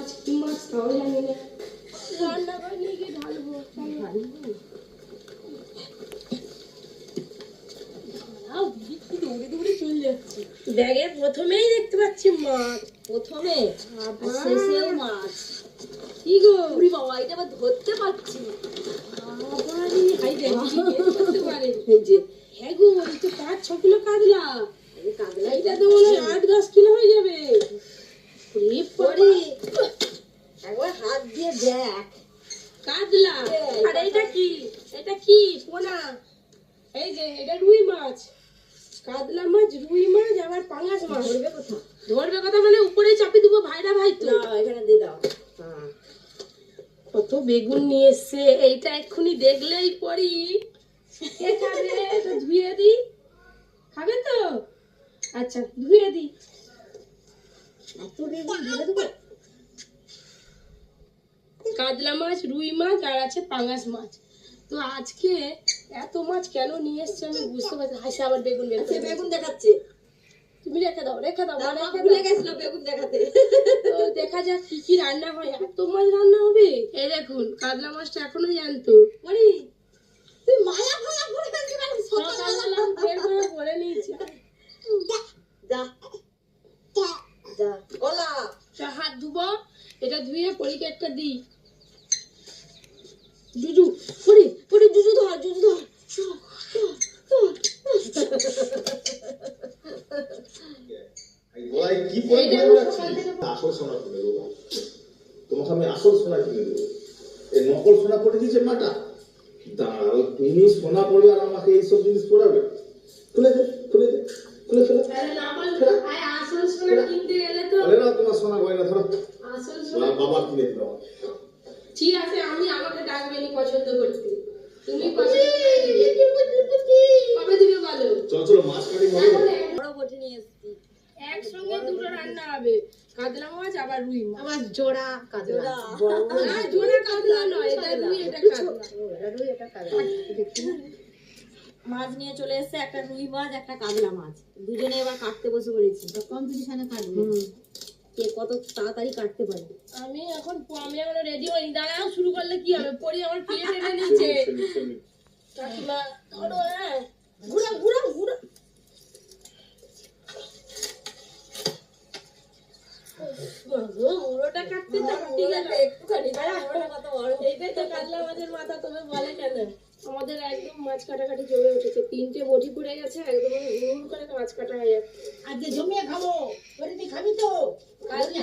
মাছ কি মাছ তাও জানি না, রান্না করে নিয়ে গিয়ে ঢালবো। দৌড়ে দৌড়ে চলে যাচ্ছে। ব্যাগের প্রথমেই দেখতে পাচ্ছি মাছ, প্রথমে আর শেষেও মাছ। কি গো উড়ি বাবা, এটা আবার ধরতে পারছি না। হ্যাঁ গো, এই তো 5-6 কিলো কাতলা। এইটা তো মনে হয় 8-10 কিলো হয়ে যাবে। একবার হাত দিয়ে দেখ কাতলা। আর এটা কি? এটা কি পোনা? এই যে এটা রুই মাছ, কাতলা মাছ, রুই মাছ, আবার পাঙাশ মাছ। ধরবে কথা, ধরবে কথা মানে উপরে চাপে দিব। ভাইরা ভাই তো এখানে দিয়ে দাও। কত বেগুন নিয়ে এসছে, এইটা এক্ষুনি দেখলেই পরি কে খাবে? তো ধুয়ে দি, খাবে তো? আচ্ছা ধুয়ে দি। এত বেগুন ধুয়ে দেবো? কাতলা মাছ, রুই মাছ আর আছে পাঙাশ মাছ। তো আজকে এত মাছ কেন নিয়ে এসছে আমি বুঝতে পারছি। হাসে আবার বেগুন বেগুন দেখাচ্ছে। তুমি রেখে দাও, রেখে দাও, ভুলে গেছিল বেগুন দেখাতে। তো দেখা যাক কি কি রান্না হয়। এত মাছ রান্না হবে। এই দেখুন কাতলা মাছটা এখনো জ্যান্ত। মানে তুই মায়া ভায়া করে ফেলছিস, সকালবেলা বের করে পরে নিয়েছি। যা যা গলা হাত ধুবো, এটা ধুয়ে পরীকে একটা দিই। জুজু পরি পরি, জুজু ধর, জুজু ধর। কি পরে আসল সোনা কিনে দেবো তোমাকে, আমি আসল সোনা কিনে দেবো। এই নকল সোনা পরে দিয়েছে মাটা। দাঁড়াও, তুমি সোনা পড়বে আর আমাকে এইসব জিনিস পড়াবে? খুলে দে, খুলে দে, খুলে ফেলো। আসল সোনা কিনতে গেলে তো বলে না তোমার সোনা গয়না ধরো, আসল সোনা বাবা কিনে দিল। ঠিক আছে, আমি আমাকে ডাকবেনি পছন্দ করতে, তুমি পছন্দ কবে দিবে বলো? চলো চলো মাছ কাটি বড় বটি নিয়ে এসেছি, একসঙ্গে দুটো রান্না হবে। কাতলা মাছ আবার রুই মাছ। আবার জোড়া কাতলা, না জোড়া কাতলা নয়, এটা রুই, এটা কাতলা। এটা রুই, এটা কাতলা। মাছ নিয়ে চলে এসেছে, একটা রুই মাছ একটা কাতলা মাছ। দুজনে এবার কাটতে বসে পড়েছি। কম্পিটিশনে কাটবে কে কত তাড়াতাড়ি কাটতে পারে। আমি এখন রেডি হইনি। দাঁড়াও, শুরু করলে কি হবে? পরি আমার প্লেট এনে নিচ্ছে। কাকিমা ধরো, হ্যাঁ ঘুরা ঘুরা ঘুরা। মুড়োটা কাটতে একটুখানি এইটাই তো কাতলা মাছের মাথা। তবে বলে কেন আমাদের একদম মাছ কাটাকাটি জমে উঠেছে। 3টে বটি পড়ে গেছে, একদম হুড় করে মাছ কাটা হয়ে যাচ্ছে। আজকে জমিয়ে খাবো, খাবি তো? কালকে